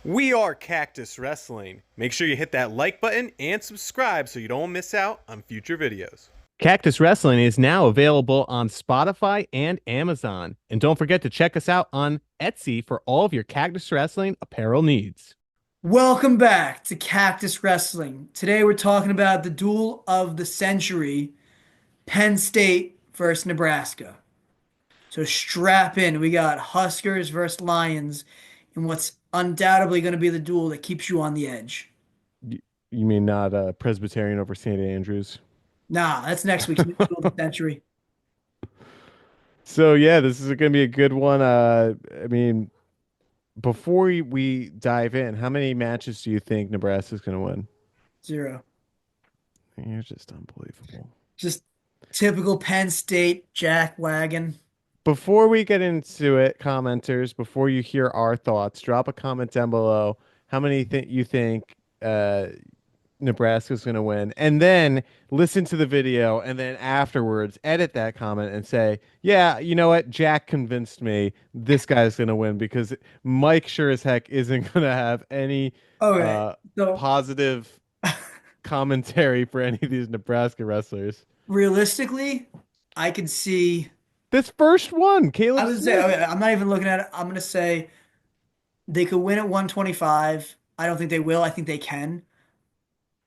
We are Cactus Wrestling. Make sure you hit that like button and subscribe so you don't miss out on future videos. Cactus Wrestling is now available on Spotify and Amazon. And don't forget to check us out on Etsy for all of your Cactus Wrestling apparel needs. Welcome back to Cactus Wrestling. Today we're talking about the duel of the century, Penn State versus Nebraska. So strap in. We got Huskers versus Lions in what's undoubtedly going to be the duel that keeps you on the edge. You mean not Presbyterian over St. Andrews? Nah, that's next week's duel of the century. So yeah, this is going to be a good one. Before we dive in, how many matches do you think Nebraska's going to win? Zero. You're just unbelievable. Just typical Penn State jack wagon. Before we get into it, commenters, before you hear our thoughts, drop a comment down below. How many you think Nebraska's going to win, and then listen to the video, and then afterwards edit that comment and say, "Yeah, you know what? Jack convinced me. This guy's going to win because Mike sure as heck isn't going to have any Okay. uh, So positive commentary for any of these Nebraska wrestlers." realistically, I could see. This first one, I Caleb would say, Smith. okay, I'm not even looking at it. I'm going to say they could win at 125. I don't think they will. I think they can.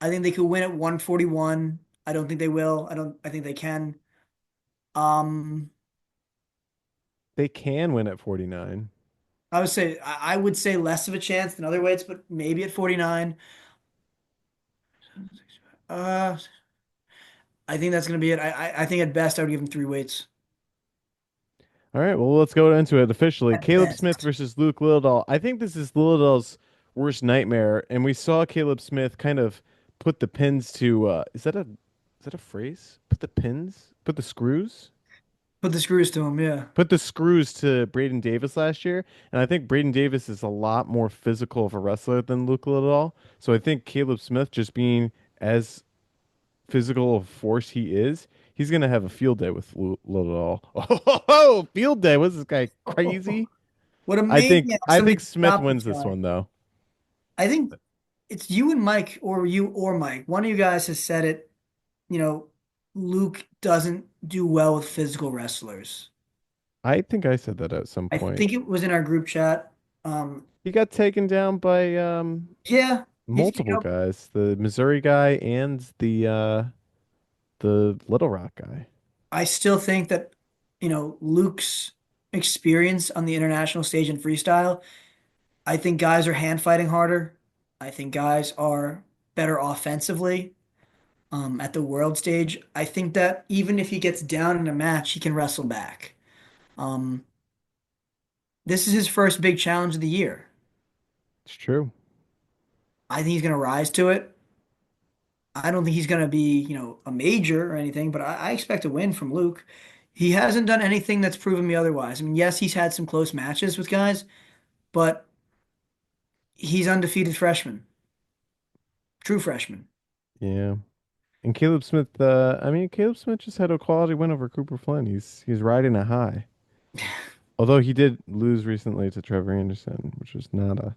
I think they could win at 141. I don't think they will. I think they can. Um, They can win at 49. I would say less of a chance than other weights, but maybe at 49. Uh, I think that's gonna be it. I think at best I would give them three weights. All right, well, let's go into it officially. At Caleb Smith best. versus Luke Littledahl. I think this is Littledahl's worst nightmare, and we saw Caleb Smith kind of put the pins to is that a phrase? Put the screws? Put the screws to them, yeah. Put the screws to Braden Davis last year, and I think Braden Davis is a lot more physical of a wrestler than Luke Littledahl. So I think Caleb Smith just being as physical of force he is, he's gonna have a field day with Littledahl. Oh, field day! Was this guy crazy? What a I think maniac I somebody think to Smith stop this wins this guy. one though. I think it's you and Mike, or you or Mike. One of you guys has said it, you know, Luke doesn't do well with physical wrestlers. I think I said that at some I point. think it was in our group chat. Um, He got taken down by yeah, he's, multiple guys, the Missouri guy and the Little Rock guy. I still think that, Luke's experience on the international stage in freestyle, I think guys are hand fighting harder. I think guys are better offensively, at the world stage. I think that even if he gets down in a match, he can wrestle back. Um, this is his first big challenge of the year. It's true. I think he's going to rise to it. I don't think he's going to be, a major or anything, but I expect a win from Luke. He hasn't done anything that's proven me otherwise. I mean, yes, he's had some close matches with guys, but he's undefeated freshman, true freshman. Yeah. And Caleb Smith, Caleb Smith just had a quality win over Cooper Flynn. He's riding a high. Although he did lose recently to Trevor Anderson, which was not a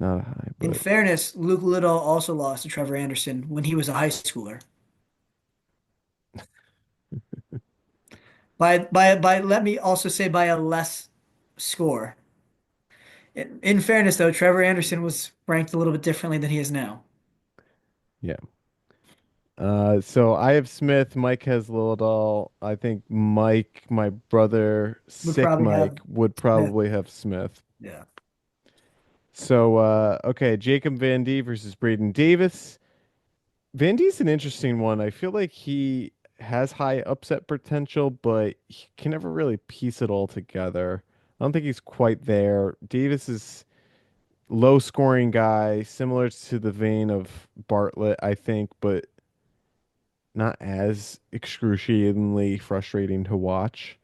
high, In but fairness, Luke Liddell also lost to Trevor Anderson when he was a high schooler. Let me also say by a less score. In fairness, though, Trevor Anderson was ranked a little bit differently than he is now. yeah. So I have Smith. Mike has Lillidahl. I think Mike, my brother, Would sick probably have Mike, would Smith. probably have Smith. Yeah. So okay, Jacob Van D versus Braden Davis. Van D's an interesting one. I feel like he has high upset potential, but he can never really piece it all together. I don't think he's quite there. Davis is low scoring guy, similar to the vein of Bartlett, I think, but not as excruciatingly frustrating to watch.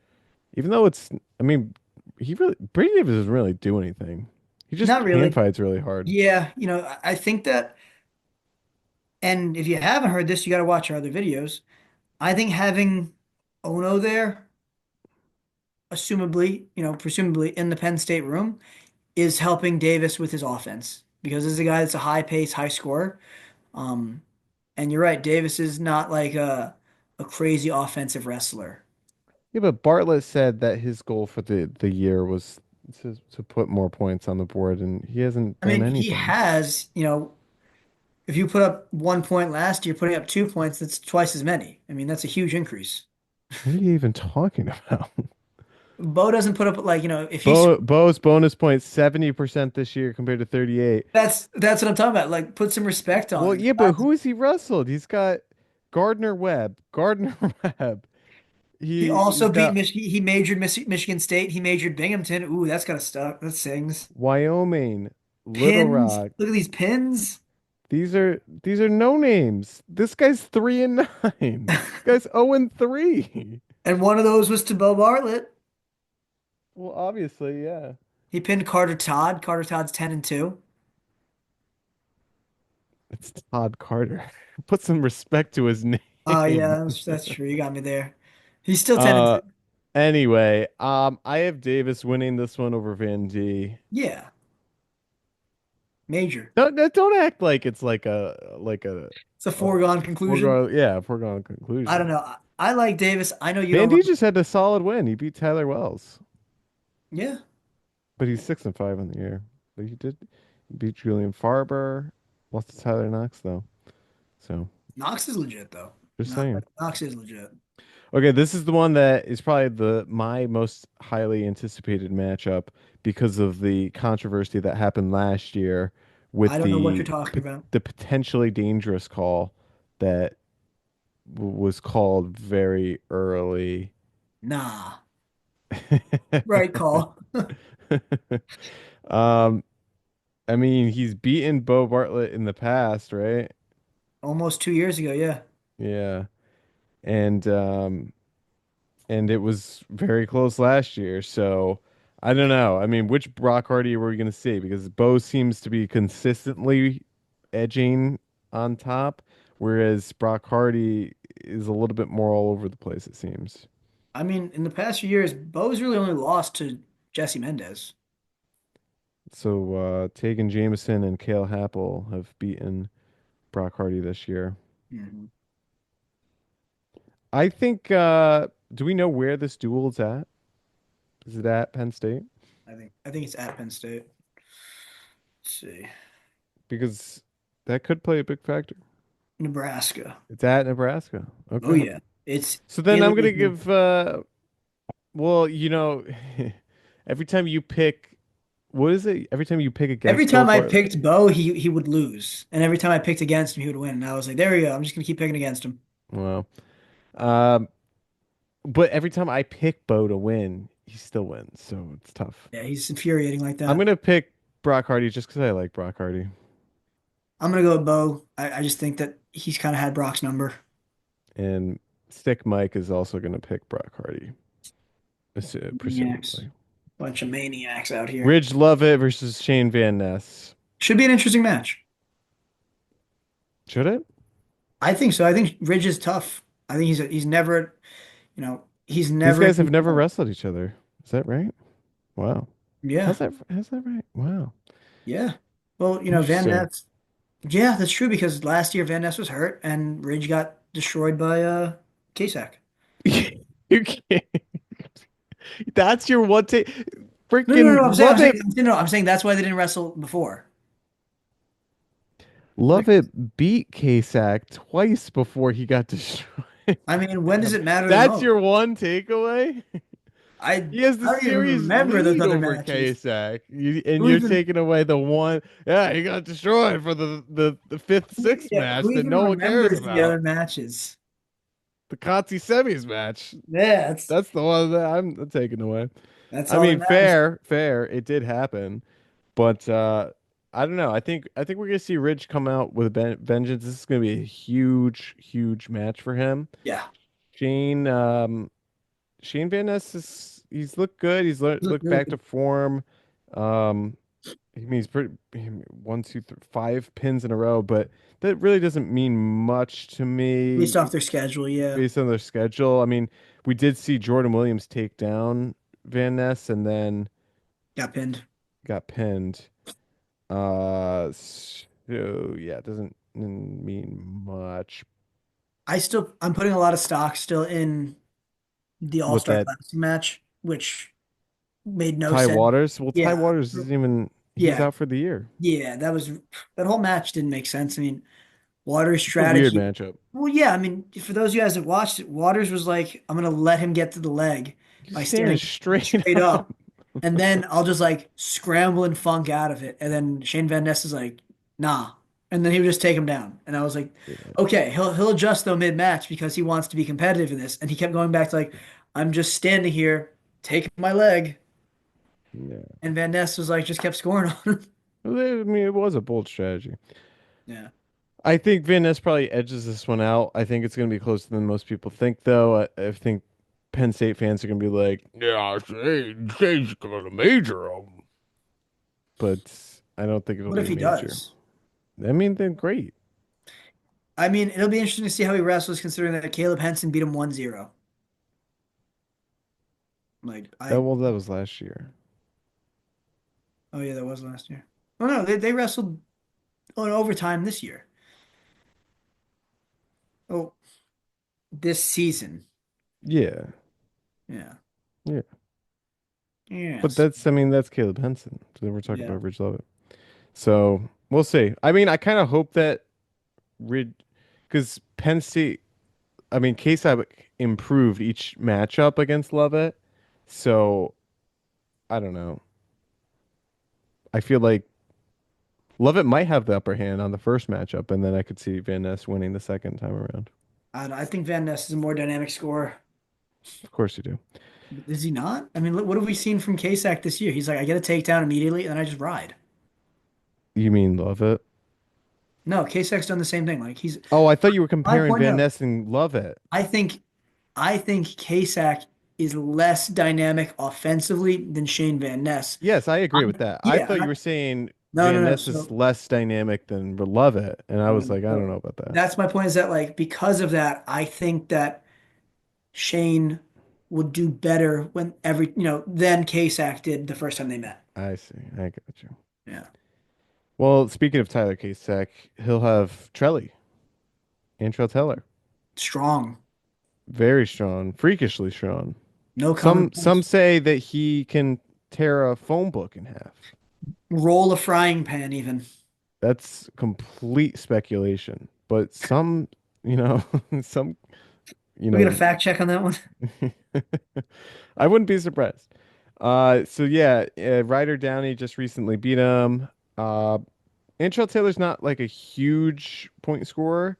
Even though I mean, he really, Brady Davis doesn't really do anything. He Not just hand really. fights really hard. Yeah, I think that, and if you haven't heard this, you got to watch our other videos. I think having Ono there, presumably in the Penn State room, is helping Davis with his offense. because this is a guy that's a high pace, high scorer. Um, and you're right, Davis is not like a crazy offensive wrestler. Yeah, but Bartlett said that his goal for the year was to put more points on the board, and he hasn't I done mean, he anything. has, if you put up 1 point last year, putting up 2 points, that's twice as many. I mean, that's a huge increase. What are you even talking about? Bo doesn't put up like, if he's Bo's bonus points 70% this year compared to 38. that's what I'm talking about. Like, put some respect on Well, it. yeah, but who has he wrestled? He's got Gardner Webb. Gardner Webb. He He's also beat got Michigan. He majored Michigan State. He majored Binghamton. Ooh, that's gotta stuck. That sings. Wyoming, Little Pins. Rock. Look at these pins. These are no names. This guy's 3-9. This guy's 0-3. And one of those was to Bo Bartlett. Well, obviously, yeah. He pinned Carter Todd. Carter Todd's 10-2. It's Todd Carter. Put some respect to his Oh name. yeah, that's true. You got me there. He's still 10 and Uh 2. anyway, I have Davis winning this one over Van D. Yeah, major. Don't act like it's It's a a foregone conclusion. foregone I don't conclusion. know. I like Davis. I know you Van don't D like. just had a solid win. He beat Tyler Wells, Yeah, but he's 6-5 on the year. But he beat Julian Farber. Lost to Tyler Knox though. So Knox is legit though. just saying. Knox is legit. Okay, this is the one that is probably the my most highly anticipated matchup because of the controversy that happened last year I with don't know what you're talking about. the potentially dangerous call that was called very early. Nah, right call. Um, I mean, he's beaten Bo Bartlett in the past, right? Almost 2 years ago. Yeah. Yeah. And and it was very close last year. So I don't know. I mean, which Brock Hardy were we going to see? Because Bo seems to be consistently edging on top, whereas Brock Hardy is a little bit more all over the place, it seems. I mean, in the past few years, Bo's really only lost to Jesse Mendez. So Tegan Jameson and Cale Happel have beaten Brock Hardy this year. Mhm. I think do we know where this duel's at? Is it at Penn State? I think it's at Penn State. Let's see. Because that could play a big factor. Nebraska. It's at Nebraska. Oh Okay. yeah. It's So then in I'm gonna Lincoln. give well, every time you pick what is it? Every time you pick Every against Bo time I Bart, picked Bo, he would lose. And every time I picked against him, he would win. And I was like, there we go. I'm just gonna keep picking against him. well, um, but every time I pick Bo to win, he still wins, so it's tough. Yeah, he's infuriating like I'm that. gonna pick Brock Hardy just because I like Brock Hardy, I'm gonna go with Bo. I just think that he's kind of had Brock's number. and Stick Mike is also gonna pick Brock Hardy, Maniacs. presumably. Bunch of maniacs out here. Ridge Lovett versus Shane Van Ness. Should be an interesting match. Should it? I think so. I think Ridge is tough. I think he's never, he's These never. guys have never wrestled each other. Is that right? Wow. Yeah, How's that right? Wow. yeah. Well, Van Interesting. Ness. Yeah, that's true because last year Van Ness was hurt and Ridge got destroyed by Kasich. You can't. That's your one take. No, no, no. Freaking love it. I'm saying that's why they didn't wrestle before. Love Like, it beat Kasak twice before he got destroyed. I mean, when does it matter the That's most? your one takeaway? I He has the I don't even series remember those lead other over matches. Kasak. And Who you're even taking away the one. Yeah, he got destroyed for the fifth, sixth yeah, match who that even no one cares remembers the about. other matches? The Kotzi semis match. Yeah, That's the one that I'm taking away. that's I all that mean, matters. fair. It did happen, but I don't know. I think we're gonna see Ridge come out with a vengeance. This is gonna be a huge match for him. Yeah, Shane, Shane Van Ness he's looked good. He's look looked really back good to form. Um, I mean, he's pretty one, two, three, 5 pins in a row, but that really doesn't mean much to based me off their schedule. Yeah, based on their schedule. I mean, we did see Jordan Williams take down Van Ness and then got pinned. got pinned. So yeah, it doesn't mean much. I'm putting a lot of stock still in the With All-Star that Classic match, which made no Ty sense. Waters, well, Ty Yeah. Waters isn't even he's Yeah. out for the year. Yeah. That whole match didn't make sense. I mean, Waters' It's a weird strategy. matchup. Well, yeah, I mean, for those of you guys that watched it, Waters was like, I'm gonna let him get to the leg He's by standing standing straight straight up. up, and then I'll just like scramble and funk out of it. And then Shane Van Ness is like, nah. And then he would just take him down. And I was like, Yeah, okay, he'll adjust though mid-match because he wants to be competitive in this. And he kept going back to like, I'm just standing here, taking my leg. yeah. And Van Ness was like, just kept scoring on him. Well, I mean, it was a bold strategy. Yeah. I think Van Ness probably edges this one out. I think it's going to be closer than most people think, though. I think Penn State fans are going to be like, "Yeah, Shane's got a major," but I don't think it'll What be if a he major. does? I mean, they're great. I mean, it'll be interesting to see how he wrestles considering that Caleb Henson beat him 1-0. Like That well, that was last year. oh yeah, that was last year. Oh no, they wrestled on overtime this year. Oh, this season. Yeah, Yeah. yeah. But Yes. that's, I mean, that's Caleb Henson. So we're talking Yeah. about Ridge Lovett. So we'll see. I mean, I kind of hope that Ridge, because Penn State, I mean, KSAB improved each matchup against Lovett. So I don't know. I feel like Lovett might have the upper hand on the first matchup, and then I could see Van Ness winning the second time around. I think Van Ness is a more dynamic scorer. Of course you do. Is he not? I mean, look, what have we seen from Kasak this year? He's like, I get a takedown immediately, and then I just ride. You mean Lovett? No, Kasak's done the same thing. Like he's Oh, I thought you were my comparing point. Van No, Ness and Lovett. I think I think Kasak is less dynamic offensively than Shane Van Ness. Yes, I agree with that. I Yeah, thought you were saying no, no, Van no. Ness is So, less dynamic than Lovett, and I was like, I don't so know about that. that's my point is that like because of that, I think that Shane would do better when than Kasak did the first time they met. I see. I got you. Yeah. Well, speaking of Tyler Kasek, he'll have Trelly, Antrell Teller. Strong. Very strong, freakishly strong. No common Some sense. say that he can tear a phone book in half. Roll a frying pan even. That's complete speculation, but some, you know, some, you We get a know, fact check on that one. I wouldn't be surprised. So yeah, Ryder Downey just recently beat him. Uh, Antrell Taylor's not like a huge point scorer,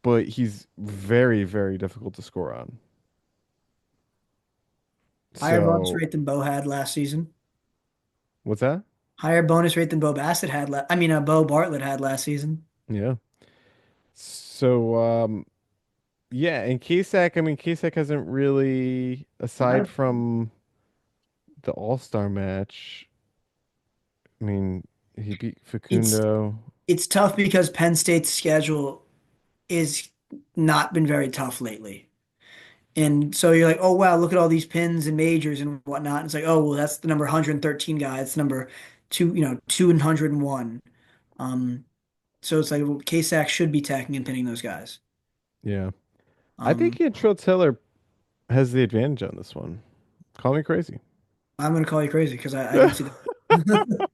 but he's very, very difficult to score on. Higher bonus So rate than Bo had last season. what's that? Higher bonus rate than Bo Bassett had Bo Bartlett had last season. Yeah. So yeah, and Kasek, I mean Kasek hasn't really, aside from the All-Star match, I mean, he beat It's Facundo. it's tough because Penn State's schedule is not been very tough lately. And so you're like, oh wow, look at all these pins and majors and whatnot. And it's like, oh well, that's the number 113 guy. It's number two, 201. Um, so it's like well, K-Sac should be tacking and pinning those guys. Yeah. I think Um, Antrell Taylor has the advantage on this one. Call me crazy. I'm gonna call you crazy because I don't see that.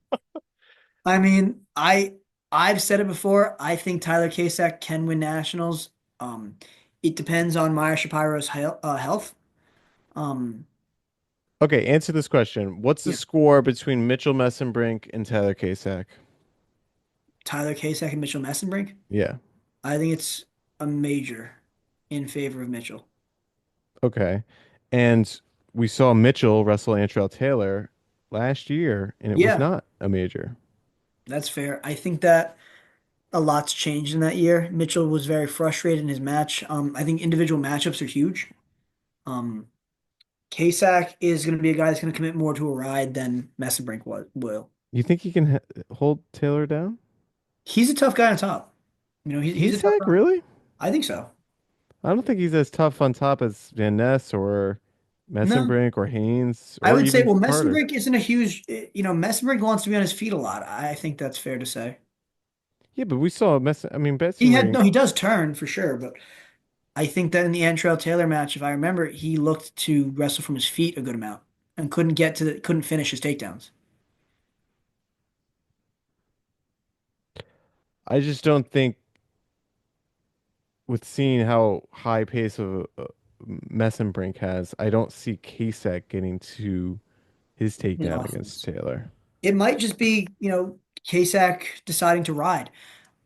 I mean, I've said it before. I think Tyler K-Sac can win nationals. Um, it depends on Meyer Shapiro's health. Um, Okay, answer this question. What's the yeah, score between Mitchell Messenbrink and Tyler Kasek? Tyler K-Sac and Mitchell Messenbrink. Yeah. I think it's a major in favor of Mitchell. Okay. And we saw Mitchell wrestle Antrell Taylor last year, and it was Yeah, not a major. that's fair. I think that a lot's changed in that year. Mitchell was very frustrated in his match. I think individual matchups are huge. Um, K-Sac is going to be a guy that's going to commit more to a ride than Messenbrink will. You think he can hold Taylor down? He's a tough guy on top. He's a tough Kasek, guy. really? I think so. I don't think he's as tough on top as Van Ness or No, Messenbrink or Haynes I or would say, even well, Carter. Messenbrink isn't a huge, Messenbrink wants to be on his feet a lot. I think that's fair to say. Yeah, but we saw I mean, He had, Messenbrink. no, he does turn for sure, but I think that in the Antrell Taylor match, if I remember, he looked to wrestle from his feet a good amount and couldn't finish his takedowns. I just don't think with seeing how high pace of Messenbrink has, I don't see Kasek getting to his His takedown against offense. Taylor. It might just be, Kasak deciding to ride.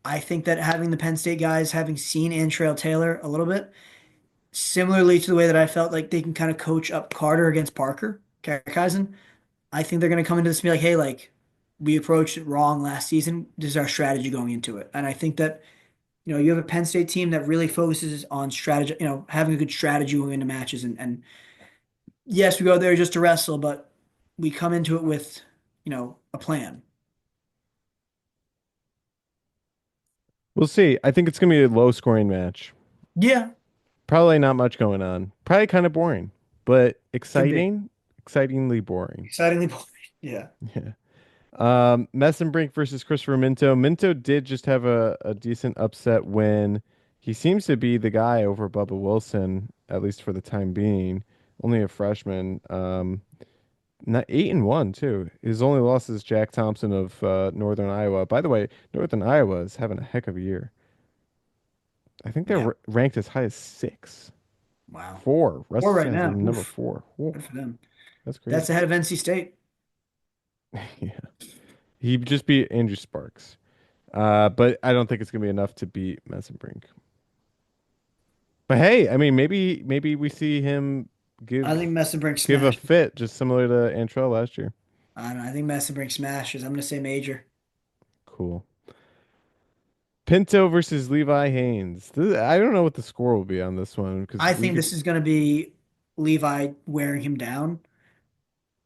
I think that having the Penn State guys, having seen Antrell Taylor a little bit, similarly to the way that I felt like they can kind of coach up Carter against Parker, Kaizen, I think they're going to come into this and be like, hey, like, we approached it wrong last season. This is our strategy going into it. And I think that, you have a Penn State team that really focuses on strategy, having a good strategy going into matches. And yes, we go there just to wrestle, but we come into it with, a plan. We'll see. I think it's going to be a low scoring match. Yeah, Probably not much going on. Probably kind of boring, but could be. exciting, excitingly boring. Excitingly boring. Yeah. Yeah. Messenbrink versus Christopher Minto. Minto did just have a decent upset win. He seems to be the guy over Bubba Wilson, at least for the time being. Only a freshman. Not 8-1 too. His only loss is Jack Thompson of Northern Iowa. By the way, Northern Iowa is having a heck of a year. I think they're Yeah. ranked as high as six. Wow. Four. Four Russell right Stands now. in number Oof. four. Whoa, Good for them. that's That's crazy. ahead of NC State. Yeah. He just beat Andrew Sparks. But I don't think it's gonna be enough to beat Messenbrink. But hey, I mean, maybe we see him I think give Messenbrink give a smash. fit, just similar to Antrell last year. I don't know. I think Messenbrink smashes. I'm going to say major. Cool. Pinto versus Levi Haynes. I don't know what the score will be on this one because I we think could. this is going to be Levi wearing him down.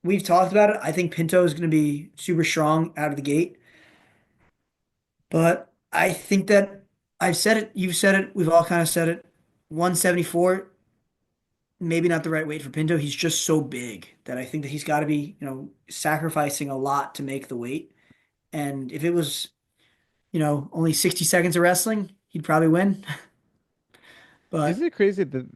We've talked about it. I think Pinto is going to be super strong out of the gate. But I think that I've said it, you've said it, we've all kind of said it. 174, maybe not the right weight for Pinto. He's just so big that I think that he's got to be, sacrificing a lot to make the weight. And if it was, only 60 seconds of wrestling, he'd probably win. Isn't But it crazy that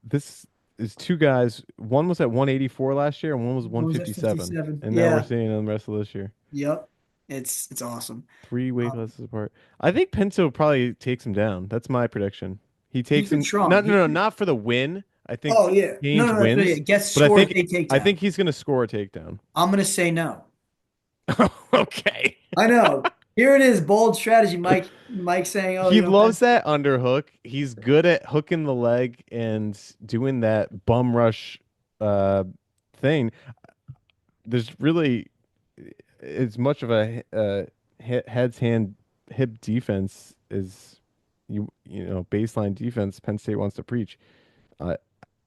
this is two guys? One was at 184 last year, and one was what was that, 157, 57? and now we're Yeah. seeing them the rest of this year. Yep. It's awesome. Three weight Um, classes apart. I think Pinto probably takes him down. That's my prediction. He he's takes been him. strong. No, no, no, not for the win. I think Oh yeah. No, Haynes no, no. Yeah. wins, Gets but I scores think a I takedown. think he's gonna score a takedown. I'm gonna say no. Okay. I know. Here it is, bold strategy. Mike saying, "Oh, He Penn loves State." that underhook. He's good at hooking the leg and doing that bum rush uh thing. There's really as much of a heads hand hip defense as you know baseline defense Penn State wants to preach. I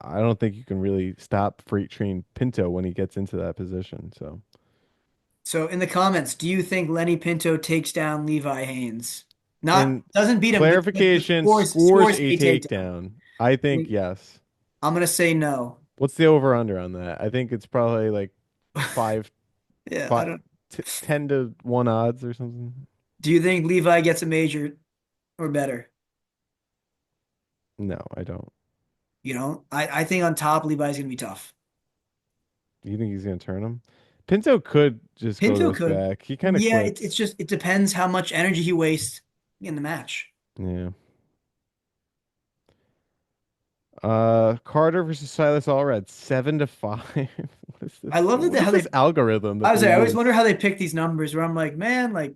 I don't think you can really stop freight train Pinto when he gets into that position. So So in the comments, do you think Lenny Pinto takes down Levi Haynes? Not in doesn't beat him, but clarification, scores scores a a takedown. takedown. I think yes. I'm gonna say no. What's the over under on that? I think it's probably like five, Yeah, I five, don't. 10-1 odds or something. Do you think Levi gets a major or better? No, I don't. I think on top Levi's gonna be tough. Do you think he's gonna turn him? Pinto could just go to Pinto his could. back. He kind of Yeah, it's quits. just it depends how much energy he wastes in the match. Yeah. Carter versus Silas Allred, 7-5. What is I this? love that What is how this they. algorithm I that was they like, I always wonder use? how they pick these numbers. Where I'm like, man, like,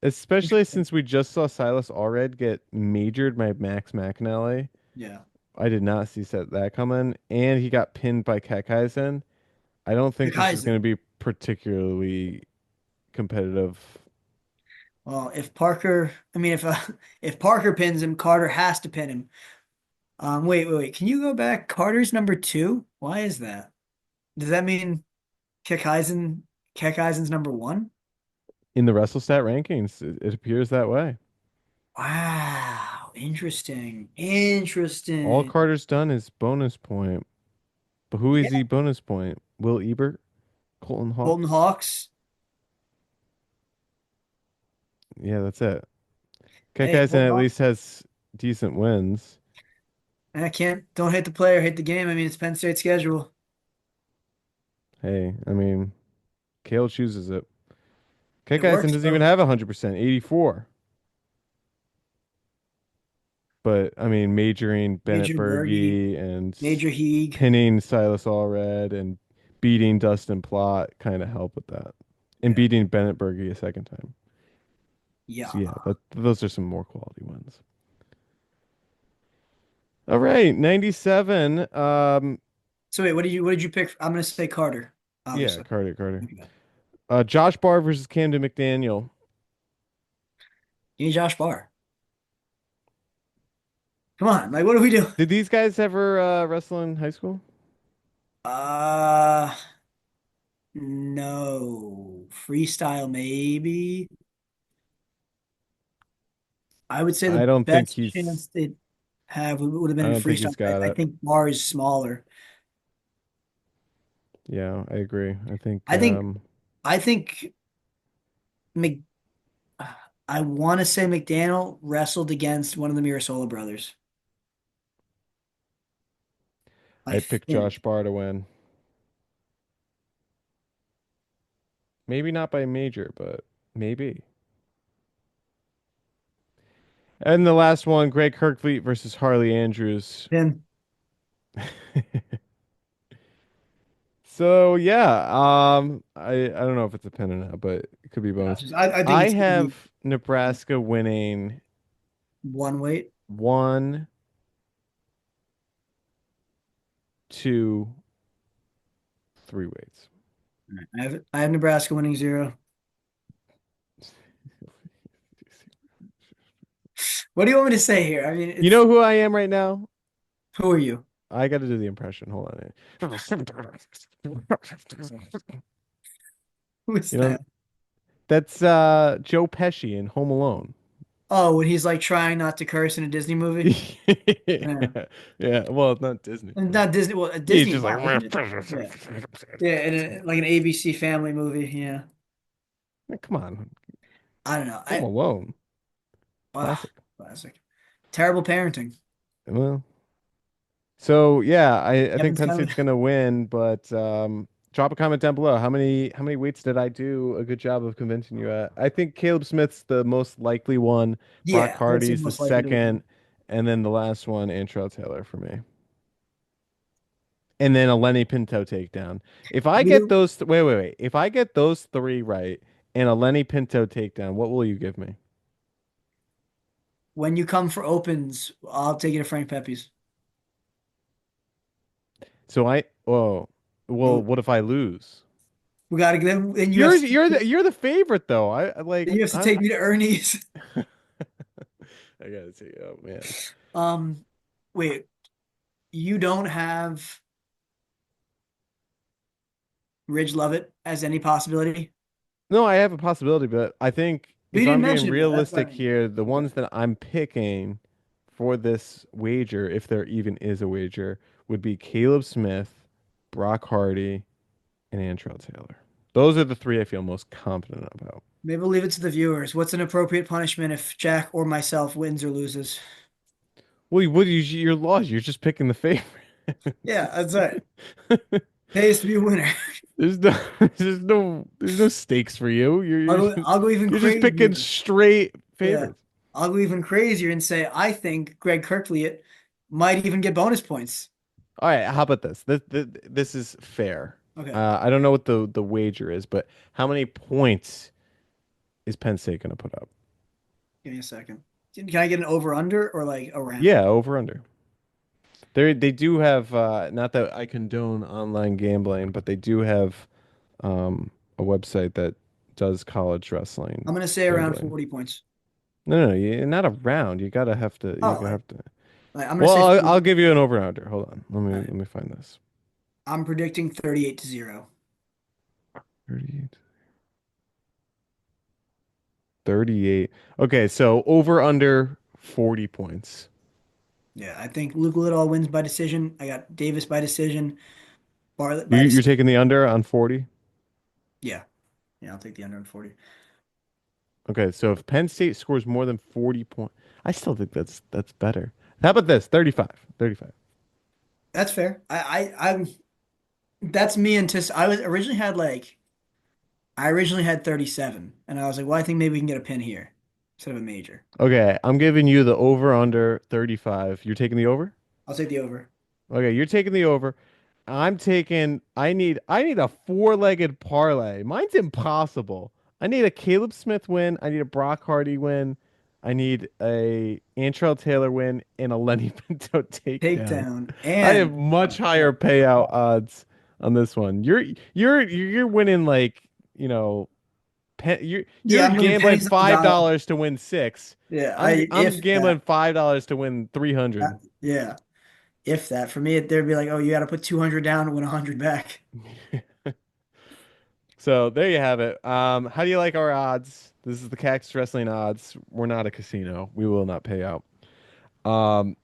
Especially since we just saw Silas Allred get majored by Max McAnally. yeah, I did not see that coming, and he got pinned by Kekheisen. I don't think this is going to Kaizen. be particularly competitive. Well, I mean, if if Parker pins him, Carter has to pin him. Wait. Can you go back? Carter's number two. Why is that? Does that mean Kekheisen? Kekaisen's number one? In the WrestleStat rankings, it appears that way. Wow, interesting. All Interesting. Carter's done is bonus point. Who is Yeah, he bonus point? Will Ebert? Colton Colton Hawks? Hawks. Yeah, that's it. Hey, Colton Kekaisen at Hawks. least has decent wins. I can't. Don't hate the player, hate the game. I mean, it's Penn State schedule. Hey, I mean, Kale chooses it. It Kekaisen works doesn't even though. have 100%, 84. But I mean, majoring Bennett Major Berge, Berge and Major Heeg. pinning Silas Allred and beating Dustin Plott kind of help with that. And Yeah. beating Bennett Berge a second time. Yeah. So yeah, those are some more quality wins. All right, 97. So wait, what did you pick? I'm gonna say Carter, Yeah, obviously. Carter. Okay. Josh Barr versus Camden McDaniel. Give me Josh Barr. Come on, like what do we do? Did these guys ever wrestle in high school? Uh, no. Freestyle maybe. I would say I the don't think best he's chance they'd have would have I been in don't think he's freestyle. got I it. think Barr is smaller. Yeah, I agree. I think I think I think Mc I want to say McDaniel wrestled against one of the Mirasola brothers. I I'd pick Josh think. Barr to win. Maybe not by major, but maybe. And the last one, Greg Kirkfleet versus Harley Andrews. Him. So yeah, I don't know if it's a pin or not, but it could be bonus. I think I it's gonna be have Nebraska winning one weight. one, two, three weights. I have Nebraska winning 0. What do you want me to say here? I mean, You it's know who I am right now? who are you? I got to do the impression. Hold on. Who is You know, that? that's Joe Pesci in Home Alone. Oh, when he's like trying not to curse in a Disney movie. Yeah. Yeah. Yeah. Well, it's not Disney. And not Disney. Well, a He's Disney just like, now, isn't it? Yeah. Yeah, like an ABC family movie. Yeah. come on, I don't know. Home Alone, Ah, classic. classic. Terrible parenting. Well, so yeah, I think Kevin's Penn kind of State's gonna win, but drop a comment down below. How many weights did I do a good job of convincing you at? I think Caleb Smith's the most likely one. Brock yeah, that's the Hardy's the most likely to win. second, and then the last one, Antrell Taylor for me. And then a Lenny Pinto takedown. If I get Either those, wait. If I get those three right and a Lenny Pinto takedown, what will you give me? when you come for opens, I'll take you to Frank Pepe's. Oh, well, Oh, what if I lose? we gotta get them. You're the favorite though. Then you have to I'm. take me to Ernie's. I gotta say, oh man. Um, wait, you don't have Ridge Lovett as any possibility? No, I have a possibility, but I think You if didn't I'm being mention him though. That's what I realistic mean. here, the Okay. ones that I'm picking for this wager, if there even is a wager, would be Caleb Smith, Brock Hardy, and Antrell Taylor. Those are the three I feel most confident about. Maybe we'll leave it to the viewers. What's an appropriate punishment if Jack or myself wins or loses? Well, what your loss? You're just picking the favorites. Yeah, that's it. Pays to be a winner. There's no, there's no stakes for you. I'll go even You're just picking crazier. straight Yeah. favorites. I'll go even crazier and say I think Greg Kirkliet might even get bonus points. All right, how about this? This is fair. Okay, I don't know what the wager is, but how many points is Penn State going to put up? give me a second. Can I get an over under or like around? Yeah, over under. They do have not that I condone online gambling, but they do have a website that does college wrestling I'm gonna say around gambling. 40 points. No, you're not around. You gotta have to. You Oh, gotta have to. I'm gonna Well, say I'll 40. give you an over and under. Hold on. All Let right. me find this. I'm predicting 38-0. 38. 38. Okay, so over under 40 points. Yeah, I think Luke Liddell wins by decision. I got Davis by decision. By You're taking the under on 40? yeah. Yeah, I'll take the under on 40. Okay, so if Penn State scores more than 40 points, I still think that's better. How about this? 35. 35. That's fair. I'm that's me I originally had 37 and I was like, well, I think maybe we can get a pin here instead of a major. Okay, I'm giving you the over under 35. You're taking the over? I'll take the over. Okay, you're taking the over. I need a four-legged parlay. Mine's impossible. I need a Caleb Smith win, I need a Brock Hardy win, I need a Antrell Taylor win and a Lenny Pinto takedown. Takedown. I have And much higher payout odds on this one. You're winning like, you know, yeah, you're I'm winning gambling pennies on the dollar. $5 to win six. Yeah, I'm if gambling that, $5 to win 300. yeah, if that for me, there'd be like, oh, you got to put 200 down to win 100 back. So there you have it. How do you like our odds? This is the Cactus Wrestling odds. We're not a casino. We will not pay out. Um,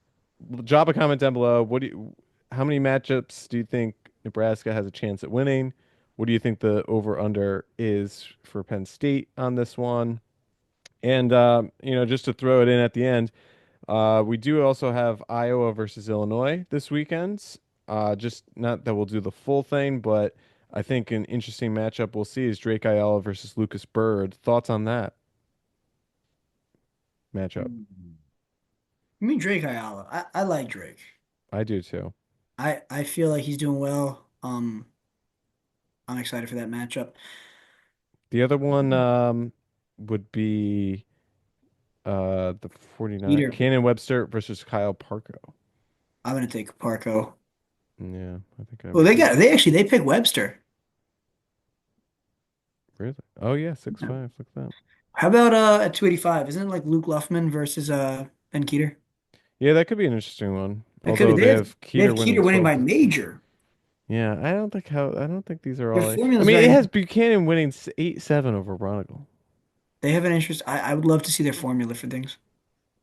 Drop a comment down below. How many matchups do you think Nebraska has a chance at winning? What do you think the over under is for Penn State on this one? And just to throw it in at the end, we do also have Iowa versus Illinois this weekend. Just not that we'll do the full thing, but I think an interesting matchup we'll see is Drake Ayala versus Lucas Bird. Thoughts on that matchup? I mean, Drake Ayala. I like Drake. I do too. I feel like he's doing well. I'm excited for that matchup. The other one would be the 49 Peter, Cannon Webster versus Kyle Parko. I'm gonna take Parco. Yeah, I think I Well, would too. they picked Webster. Really? Oh yeah, 6'5". Look at that. How about at 285? Isn't it like Luke Luffman versus Ben Keeter? Yeah, that could be an interesting one. That could be. Although they have They Keeter have winning Keeter winning 12. by major. Yeah, I don't think these are Their all. I formula's mean, it very. has Buchanan winning 8-7 over Bronigal. They have an interest. I would love to see their formula for things.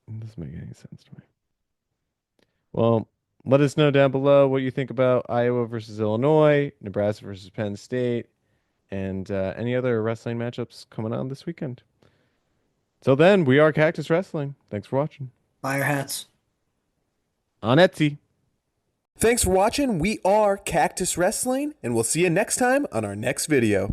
It doesn't make any sense to me. Well, let us know down below what you think about Iowa versus Illinois, Nebraska versus Penn State, and any other wrestling matchups coming on this weekend. Till then, we are Cactus Wrestling. Thanks for watching. Fire hats. On Etsy. Thanks for watching. We are Cactus Wrestling, and we'll see you next time on our next video.